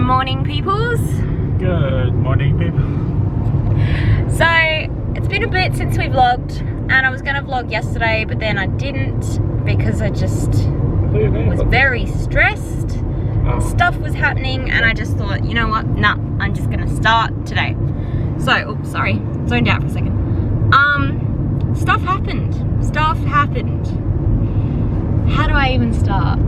morning, peoples. Good morning, people. So it's been a bit since we vlogged, and I was going to vlog yesterday, but then I didn't because I just was very stressed. Stuff was happening, and I just thought, you know what, nah, I'm just going to start today. So, oops, sorry, zoned out for a second. Stuff happened. How do I even start?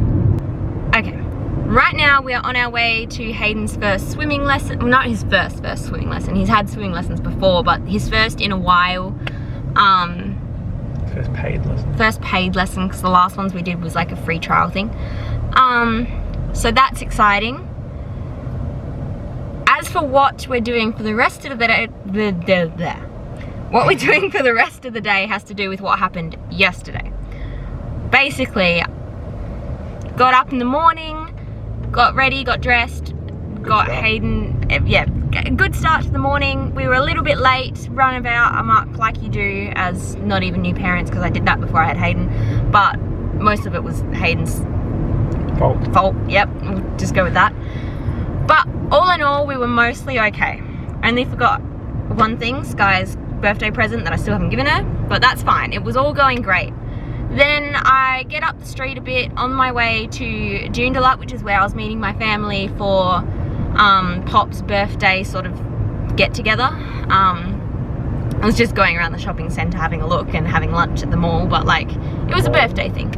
Okay. Right now we are on our way to Hayden's first swimming lesson. Well, not his first swimming lesson. He's had swimming lessons before, but his first in a while. First paid lesson. First paid lesson, because the last ones we did was like a free trial thing. So that's exciting. As for what we're doing for the rest of the day, what we're doing for the rest of the day has to do with what happened yesterday. Basically, got up in the morning, got ready, got dressed, got Hayden, yeah, good start to the morning. We were a little bit late, run about amok like you do as not even new parents, because I did that before I had Hayden, but most of it was Hayden's fault. Yep, we'll just go with that. But all in all, we were mostly okay. Only forgot one thing, Sky's birthday present that I still haven't given her, but that's fine. It was all going great. Then I get up the street a bit on my way to Joondalup, which is where I was meeting my family for Pop's birthday sort of get together. I was just going around the shopping centre having a look and having lunch at the mall, but like, it was a birthday thing.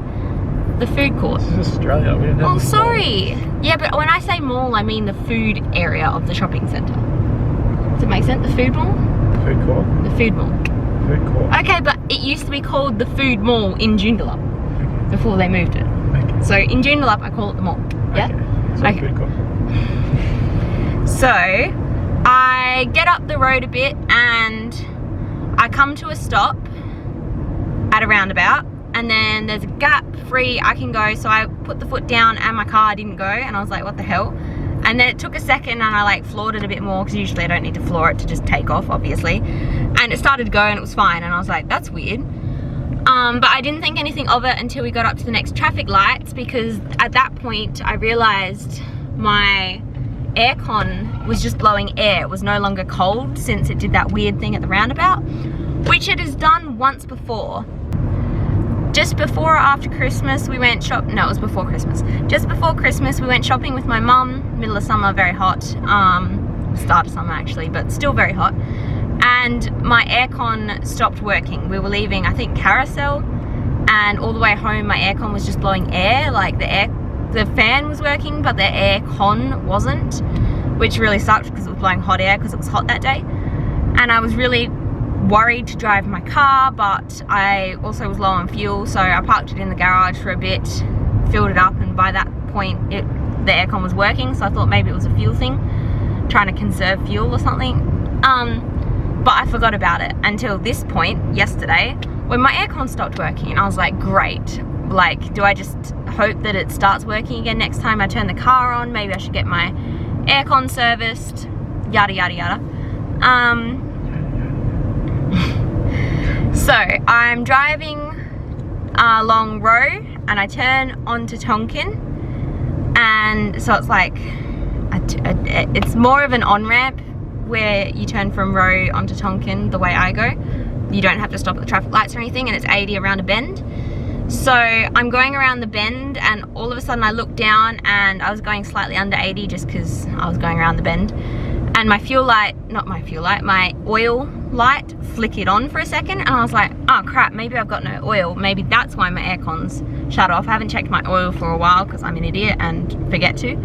The food court. This is Australia. We didn't have oh, sorry. Yeah, but when I say mall, I mean the food area of the shopping centre. Does it make sense? The food mall? Food court. The food mall. Food court. Okay, but it used to be called the food mall in Joondalup before they moved it. Okay. So in Joondalup, I call it the mall. Yeah? Okay. So food court. So I get up the road a bit and I come to a stop at a roundabout, and then there's a gap free I can go, so I put the foot down and my car didn't go, and I was like, what the hell? And then it took a second and I like floored it a bit more, because usually I don't need to floor it to just take off, obviously. And it started to go and it was fine, and I was like, that's weird. But I didn't think anything of it until we got up to the next traffic lights, because at that point I realized my aircon was just blowing air. It was no longer cold since it did that weird thing at the roundabout, which it has done once before. Just before or after Christmas, we went no, it was before Christmas. Just before Christmas, we went shopping with my mum. Middle of summer, very hot. Start of summer actually, but still very hot. And my aircon stopped working. We were leaving, I think, Carousel, and all the way home, my aircon was just blowing air. Like the fan was working, but the aircon wasn't, which really sucked because it was blowing hot air because it was hot that day. And I was really worried to drive my car, but I also was low on fuel, so I parked it in the garage for a bit, filled it up, and by that point the aircon was working, so I thought maybe it was a fuel thing, trying to conserve fuel or something. But I forgot about it until this point yesterday when my aircon stopped working, and I was like, great, like, do I just hope that it starts working again next time I turn the car on? Maybe I should get my aircon serviced, yada yada yada. So I'm driving along Row, and I turn onto Tonkin, and so it's like it's more of an on-ramp where you turn from Row onto Tonkin the way I go. You don't have to stop at the traffic lights or anything, and it's 80 around a bend. So I'm going around the bend, and all of a sudden I look down, and I was going slightly under 80 just because I was going around the bend, and my fuel light, my oil light flickered on for a second, and I was like, oh crap, maybe I've got no oil. Maybe that's why my aircon's shut off. I haven't checked my oil for a while because I'm an idiot and forget to.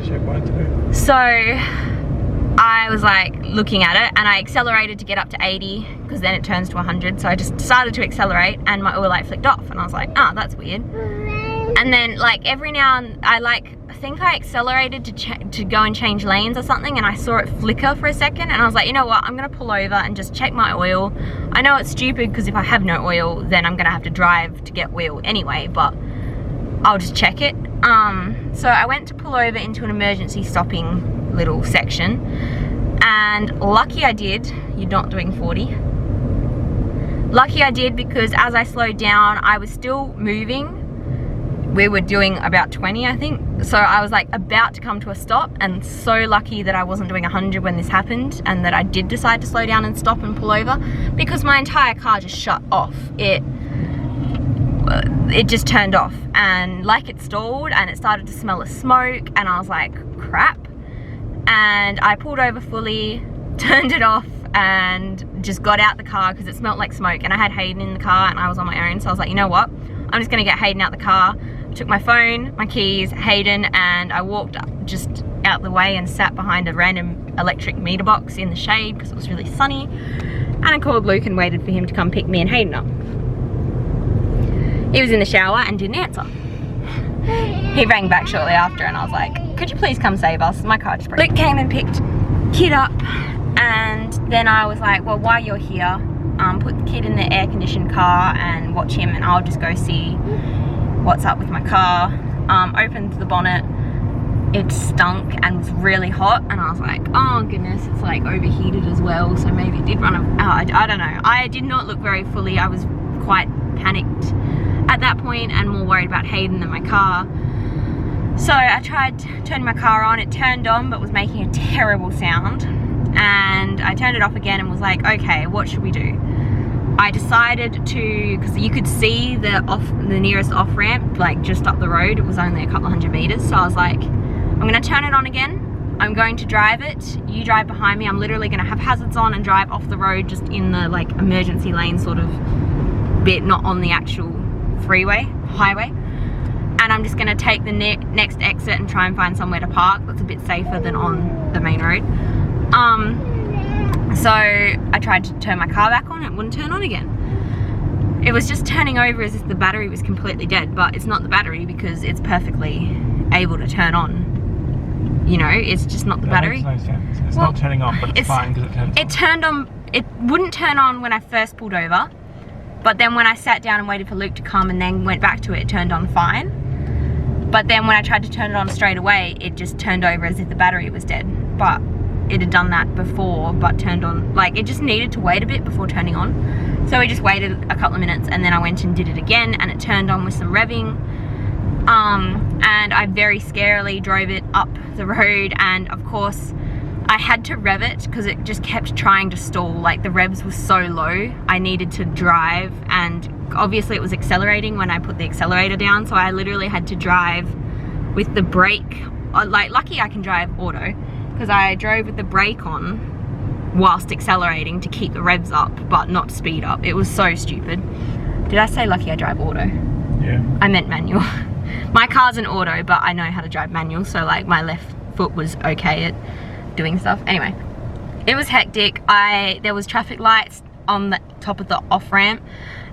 Check mine too. So I was like looking at it, and I accelerated to get up to 80 because then it turns to 100. So I just decided to accelerate, and my oil light flicked off, and I was like, oh, that's weird. And then like every now and I think I accelerated to go and change lanes or something, and I saw it flicker for a second, and I was like, you know what, I'm gonna pull over and just check my oil. I know it's stupid because if I have no oil, then I'm gonna have to drive to get oil anyway, but I'll just check it. So I went to pull over into an emergency stopping little section, and lucky I did. You're not doing 40. Lucky I did, because as I slowed down, I was still moving we were doing about 20, I think. So I was like about to come to a stop, and so lucky that I wasn't doing 100 when this happened, and that I did decide to slow down and stop and pull over, because my entire car just shut off. It just turned off, and like it stalled, and it started to smell of smoke, and I was like, crap. And I pulled over fully, turned it off, and just got out the car because it smelled like smoke, and I had Hayden in the car and I was on my own. So I was like, you know what, I'm just gonna get Hayden out the car. I took my phone, my keys, Hayden, and I walked just out the way and sat behind a random electric meter box in the shade because it was really sunny, and I called Luke and waited for him to come pick me and Hayden up. He was in the shower and didn't answer. He rang back shortly after, and I was like, could you please come save us? My car just broke. Luke came and picked Kid up, and then I was like, well, while you're here, put the kid in the air-conditioned car and watch him, and I'll just go see what's up with my car. Opened the bonnet. It stunk and was really hot, and I was like, oh goodness, it's like overheated as well, so maybe it did run out. I don't know. I did not look very fully. I was quite panicked at that point and more worried about Hayden than my car. So I tried turning my car on. It turned on but was making a terrible sound, and I turned it off again and was like, okay, what should we do? I decided to, because you could see the nearest off-ramp like just up the road. It was only a couple of 100 meters, so I was like, I'm gonna turn it on again. I'm going to drive it, you drive behind me. I'm literally gonna have hazards on and drive off the road just in the like emergency lane sort of bit, not on the actual highway. And I'm just gonna take the next exit and try and find somewhere to park that's a bit safer than on the main road. So I tried to turn my car back on, it wouldn't turn on again. It was just turning over as if the battery was completely dead, but it's not the battery because it's perfectly able to turn on. You know, it's just not the battery. Makes no sense. It's not turning on, but it's fine because it turns on. It wouldn't turn on when I first pulled over, but then when I sat down and waited for Luke to come and then went back to it, it turned on fine. But then when I tried to turn it on straight away, it just turned over as if the battery was dead. But it had done that before, but turned on, like it just needed to wait a bit before turning on. So we just waited a couple of minutes, and then I went and did it again, and it turned on with some revving. And I very scarily drove it up the road, and of course I had to rev it because it just kept trying to stall. Like the revs were so low, I needed to drive, and obviously it was accelerating when I put the accelerator down, so I literally had to drive with the brake. Like lucky I can drive auto, because I drove with the brake on whilst accelerating to keep the revs up but not speed up. It was so stupid. Did I say lucky I drive auto? Yeah. I meant manual. My car's an auto, but I know how to drive manual, so like my left foot was okay at doing stuff. Anyway, it was hectic. There was traffic lights on the top of the off-ramp,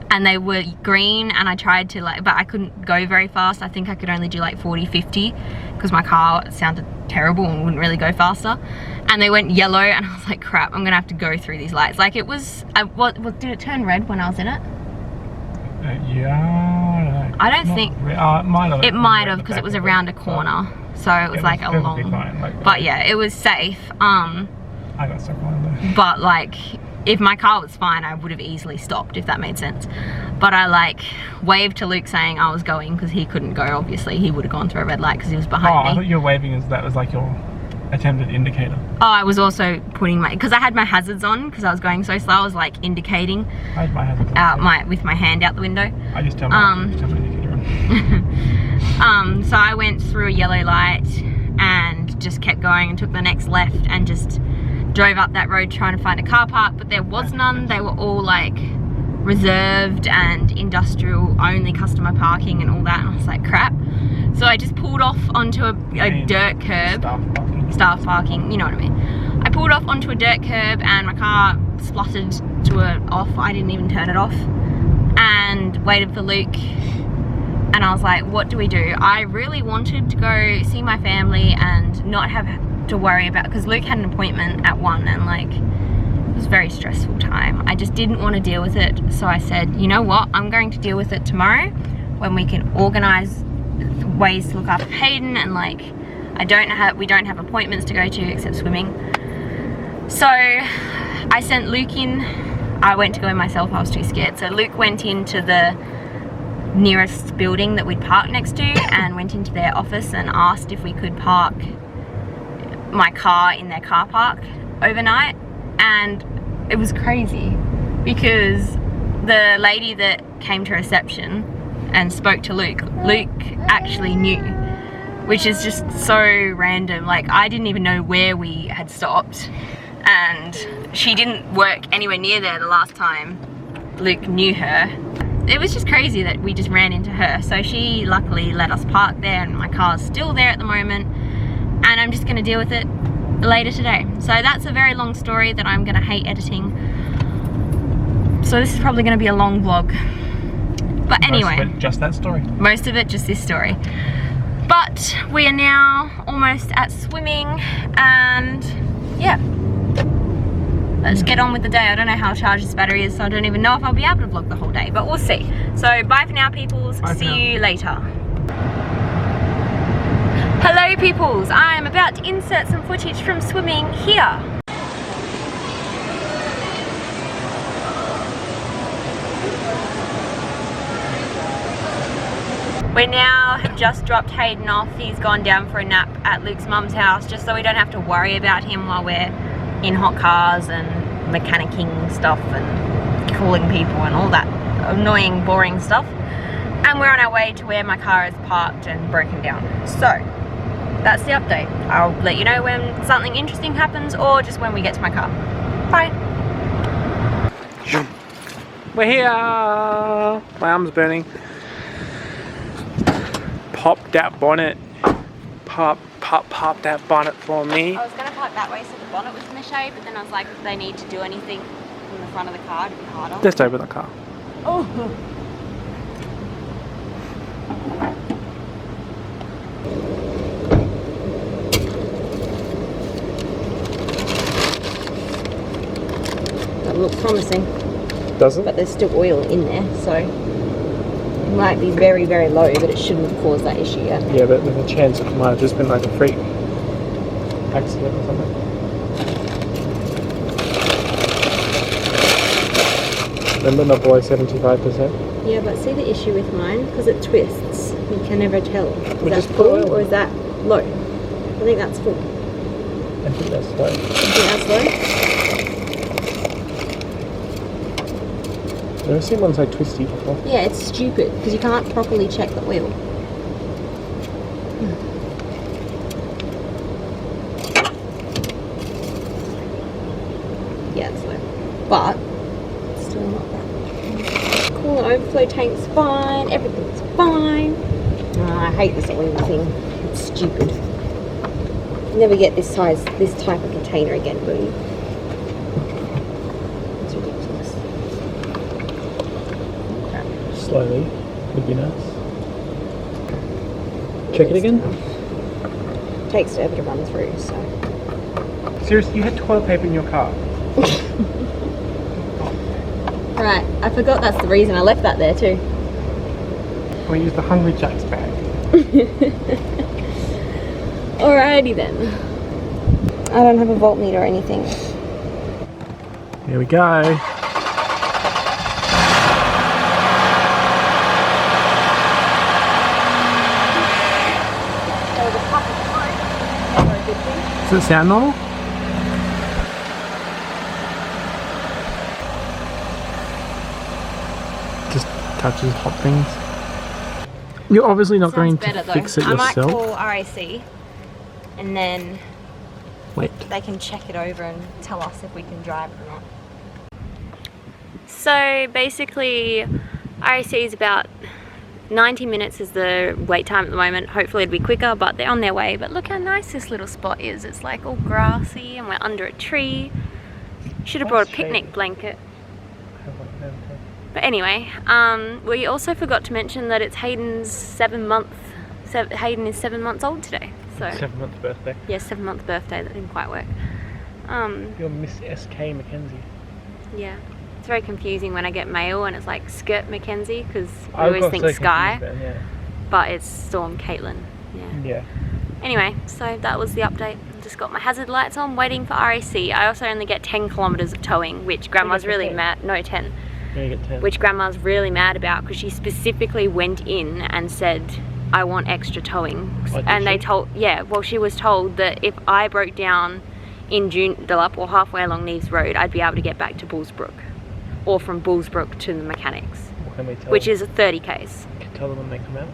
and they were green, and I tried to but I couldn't go very fast. I think I could only do like 40, 50 because my car sounded terrible and wouldn't really go faster. And they went yellow, and I was like, crap, I'm gonna have to go through these lights. Like it was, what did it turn red when I was in it? Yeah, I don't think. It might have because it was around a corner. So it was like a long, but yeah, it was safe. I got stuck on there. But like, if my car was fine, I would have easily stopped, if that made sense. But I like waved to Luke saying I was going because he couldn't go. Obviously, he would have gone through a red light because he was behind me. I thought you were waving as that was like your attempted indicator. Oh, I was also putting because I had my hazards on because I was going so slow. I was like indicating. I had my hazards on with my hand out the window. I just turned my indicator on. So I went through a yellow light and just kept going and took the next left and just drove up that road trying to find a car park, but there was none. They were all like reserved and industrial only customer parking and all that, and I was like, crap. So I just pulled off onto a dirt curb. Staff parking, you know what I mean. I pulled off onto a dirt curb and my car spluttered to an off. I didn't even turn it off, and waited for Luke, and I was like, what do we do? I really wanted to go see my family and not have to worry about, because Luke had an appointment at 1, and like it was a very stressful time. I just didn't want to deal with it, so I said, you know what, I'm going to deal with it tomorrow when we can organize ways to look after Hayden, and like we don't have appointments to go to except swimming. So I sent Luke in. I went to go in myself, I was too scared. So Luke went into the nearest building that we'd parked next to, and went into their office and asked if we could park my car in their car park overnight. And it was crazy because the lady that came to reception and spoke to Luke actually knew, which is just so random. Like, I didn't even know where we had stopped, and she didn't work anywhere near there the last time Luke knew her. It was just crazy that we just ran into her. So she luckily let us park there, and my car's still there at the moment, and I'm just gonna deal with it later today. So that's a very long story that I'm gonna hate editing. So this is probably gonna be a long vlog. But anyway. Most of it, just that story. Most of it, just this story. But we are now almost at swimming, and yeah. Let's get on with the day. I don't know how charged this battery is, so I don't even know if I'll be able to vlog the whole day, but we'll see. So bye for now, peoples. See you later. Hello, peoples. I am about to insert some footage from swimming here. We now have just dropped Hayden off. He's gone down for a nap at Luke's mum's house, just so we don't have to worry about him while we're in hot cars and mechanicking stuff and calling people and all that annoying, boring stuff. And we're on our way to where my car is parked and broken down. So that's the update. I'll let you know when something interesting happens, or just when we get to my car. Bye. We're here. My arm's burning. Pop that bonnet. Pop that bonnet for me. I was going to park that way so the bonnet was in the shade, but then I was like, if they need to do anything in the front of the car, it'd be harder. Just open the car. Oh. That looks promising. Does it? But there's still oil in there, so it might be very, very low, but it shouldn't cause that issue yet. Yeah, but there's a chance it might have just been like a freak accident or something. Remember, not below 75%. Yeah, but see the issue with mine, because it twists, you can never tell. Is Well, that just put full oil or in. is that low? I think that's full. I think that's low. You think that's low? I've never seen one so twisty before. Yeah, it's stupid because you can't properly check the oil. Yeah, it's low, but it's still not that. Cool, the overflow tank's fine, everything's fine. Oh, I hate this oil thing. It's stupid. Never get this type of container again, buddy. It's ridiculous. Slowly would be nice. Check it again. Takes forever to run through, so. Seriously, you had toilet paper in your car. Right, I forgot that's the reason I left that there too. We used the Hungry Jack's bag. Alrighty then. I don't have a voltmeter or anything. Here we go. Does it sound normal? Just touches hot things. You're obviously not going to fix it I might yourself. call RAC and then Wait. they can check it over and tell us if we can drive it or not. So basically RAC is about 90 minutes is the wait time at the moment. Hopefully it'll be quicker, but they're on their way. But look how nice this little spot is. It's like all grassy and we're under a tree. Should have brought a picnic blanket. But anyway, we also forgot to mention that it's Hayden's 7 month. Hayden is 7 months old today. So 7-month birthday. yeah, 7-month birthday. That didn't quite work. You're Miss SK Mackenzie. Yeah, it's very confusing when I get mail and it's like Skirt Mackenzie because I I always got think so Sky, confused then, yeah. but it's Storm Caitlin. Yeah. Yeah. Anyway, so that was the update. Just got my hazard lights on, waiting for RAC. I also only get 10 kilometers of towing, which Grandma's really mad. No, 10. Yeah, you get 10. which Grandma's really mad about because she specifically went in and said, I want extra towing. Oh, and they she? told, yeah, well, she was told that if I broke down in Joondalup or halfway along Neves Road, I'd be able to get back to Bullsbrook, or from Bullsbrook to the mechanics, What can we tell which them? is a 30 k's. Can tell them when they come out?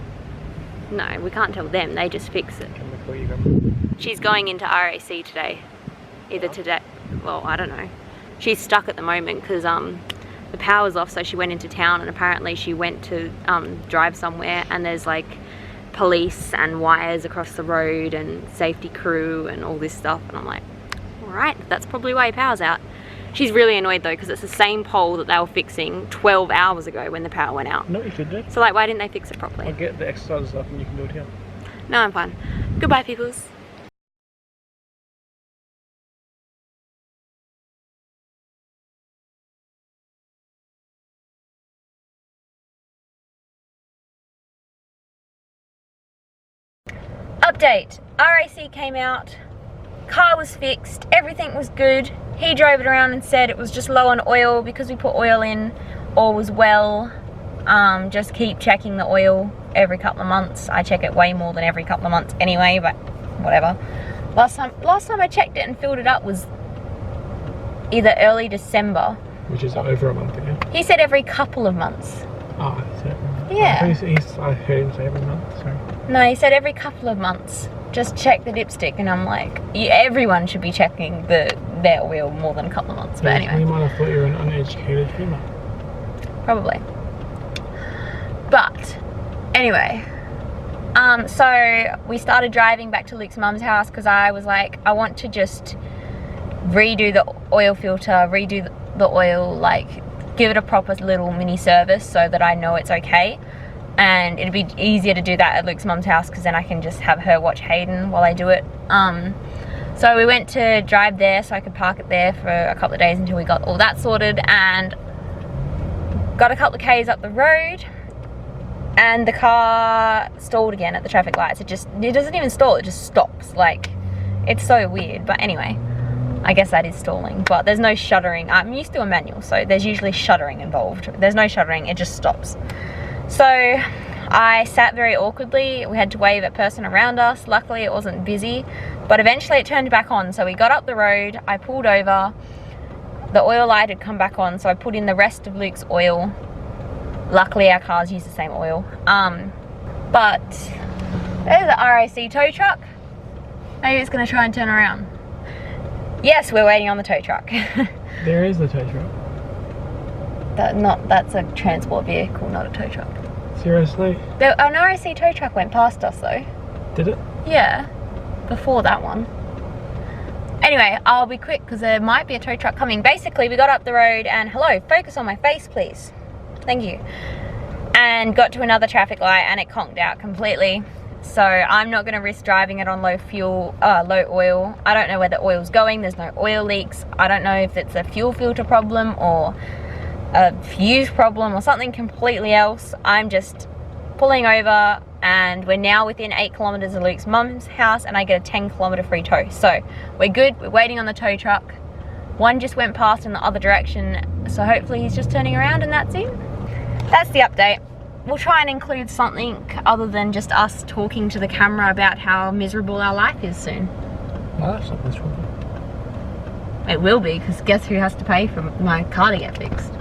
No, we can't tell them, they just fix it. Can we call you, Grandma? She's going into RAC today, either today, well, I don't know. She's stuck at the moment because the power's off, so she went into town, and apparently she went to drive somewhere, and there's like police and wires across the road and safety crew and all this stuff, and I'm like, all right, that's probably why your power's out. She's really annoyed though because it's the same pole that they were fixing 12 hours ago when the power went out. No, you should do. So like, why didn't they fix it properly? I'll get the exercise stuff and you can do it here. No, I'm fine. Goodbye, peoples. Update, RAC came out, car was fixed, everything was good. He drove it around and said it was just low on oil because we put oil in, all was well. Just keep checking the oil every couple of months. I check it way more than every couple of months anyway, but whatever. Last time I checked it and filled it up was either early December. Which is over a month ago. He said every couple of months. Oh, so Yeah. I heard him say every month, sorry. No, he said every couple of months. Just check the dipstick, and I'm like, everyone should be checking their oil more than a couple of months. But anyway, You might have thought you were an uneducated female. probably. But anyway, so we started driving back to Luke's mum's house because I was like, I want to just redo the oil filter, redo the oil, like give it a proper little mini service so that I know it's okay. And it'd be easier to do that at Luke's mum's house because then I can just have her watch Hayden while I do it. So we went to drive there so I could park it there for a couple of days until we got all that sorted, and got a couple of k's up the road, and the car stalled again at the traffic lights. It doesn't even stall, it just stops. Like, it's so weird. But anyway, I guess that is stalling, but there's no shuttering. I'm used to a manual, so there's usually shuttering involved. There's no shuttering, it just stops. So I sat very awkwardly. We had to wave at person around us. Luckily it wasn't busy, but eventually it turned back on. So we got up the road, I pulled over, the oil light had come back on, so I put in the rest of Luke's oil. Luckily our cars use the same oil. But there's the RAC tow truck. Maybe it's gonna try and turn around. Yes, we're waiting on the tow truck. There is the tow truck. That's a transport vehicle, not a tow truck. Seriously? An RAC tow truck went past us though. Did it? Yeah, before that one. Anyway, I'll be quick because there might be a tow truck coming. Basically, we got up the road and, hello, focus on my face, please. Thank you. And got to another traffic light and it conked out completely. So I'm not going to risk driving it on low oil. I don't know where the oil's going. There's no oil leaks. I don't know if it's a fuel filter problem or a fuse problem or something completely else. I'm just pulling over, and we're now within 8 kilometers of Luke's mum's house, and I get a 10-kilometer free tow. So we're good. We're waiting on the tow truck. One just went past in the other direction, so hopefully he's just turning around and that's it. That's the update. We'll try and include something other than just us talking to the camera about how miserable our life is soon. Well, that's not miserable. It will be, because guess who has to pay for my car to get fixed?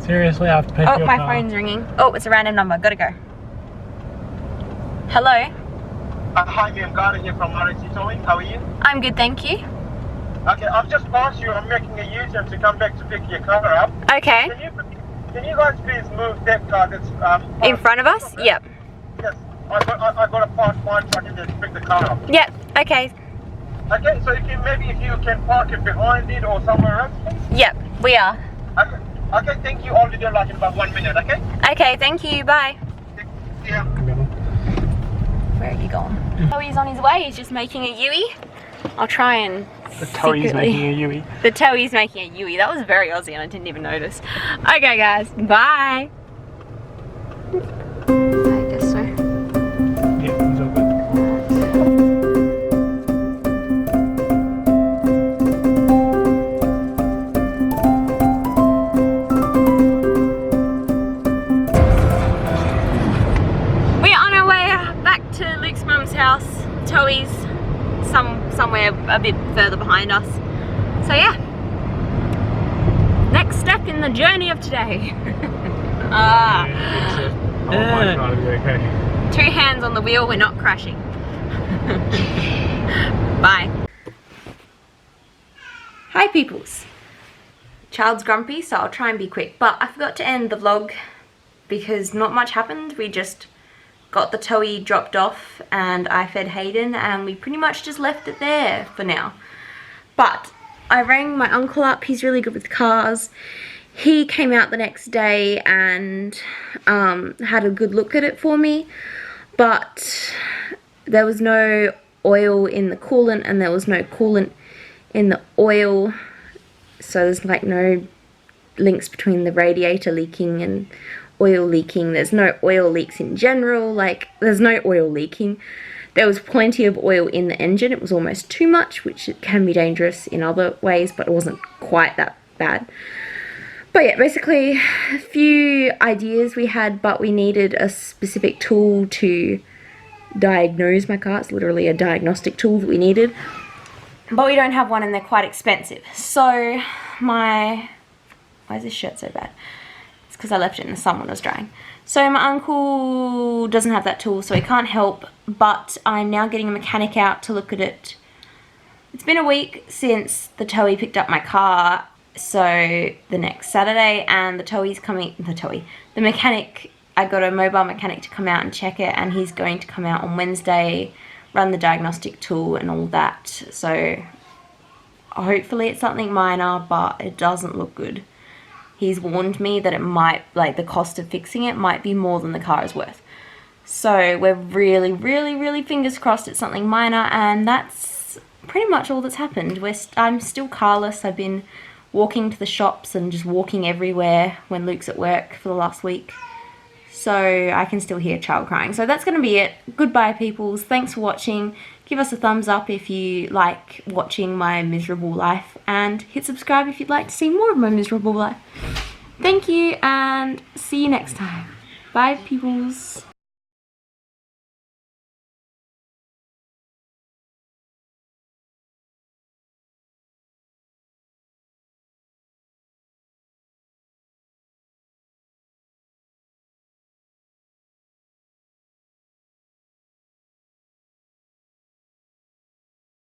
Seriously, I have to pay for Oh, your my car. phone's ringing. Oh, it's a random number. Gotta go. Hello? Hi, I'm Garden here from RAC Towing. How are you? I'm good, thank you. Okay, I've just passed you. I'm making a U-turn to come back to pick your car up. Okay. Can you guys please move that car that's In front of us? Yep. Yes, I got a part 5 so I can just pick the car up. Yep. Okay. Okay, so if you can park it behind it or somewhere else, please. Yep, we are. Okay, thank you. I'll be there like in about 1 minute, okay? Okay, thank you. Bye. Yeah. Where are you going? Oh, he's on his way. He's just making a Yui. I'll try and The toey's secretly- making a Yui. The toey's making a Yui. That was very Aussie and I didn't even notice. Okay, guys. Bye. I guess so. Yeah, it's all good. Towie's somewhere a bit further behind us. So yeah, next step in the journey of today. Okay. 2 hands on the wheel, we're not crashing. Bye. Hi peoples. Child's grumpy, so I'll try and be quick, but I forgot to end the vlog because not much happened. We just got the Towie dropped off and I fed Hayden and we pretty much just left it there for now. But I rang my uncle up, he's really good with cars. He came out the next day and had a good look at it for me, but there was no oil in the coolant and there was no coolant in the oil, so there's like no links between the radiator leaking and oil leaking. There's no oil leaks in general, like there's no oil leaking. There was plenty of oil in the engine. It was almost too much, which can be dangerous in other ways, but it wasn't quite that bad. But yeah, basically a few ideas we had, but we needed a specific tool to diagnose my car. It's literally a diagnostic tool that we needed, but we don't have one and they're quite expensive. So why is this shirt so bad? It's because I left it in the sun when it was drying. So my uncle doesn't have that tool, so he can't help, but I'm now getting a mechanic out to look at it. It's been a week since the Towie picked up my car, so the next Saturday, and the mechanic, I got a mobile mechanic to come out and check it, and he's going to come out on Wednesday, run the diagnostic tool and all that. So hopefully it's something minor, but it doesn't look good. He's warned me that it might, like, the cost of fixing it might be more than the car is worth. So we're really, really, really fingers crossed it's something minor, and that's pretty much all that's happened. I'm still carless. I've been walking to the shops and just walking everywhere when Luke's at work for the last week. So I can still hear child crying. So that's going to be it. Goodbye peoples. Thanks for watching. Give us a thumbs up if you like watching my miserable life, and hit subscribe if you'd like to see more of my miserable life. Thank you and see you next time. Bye peoples.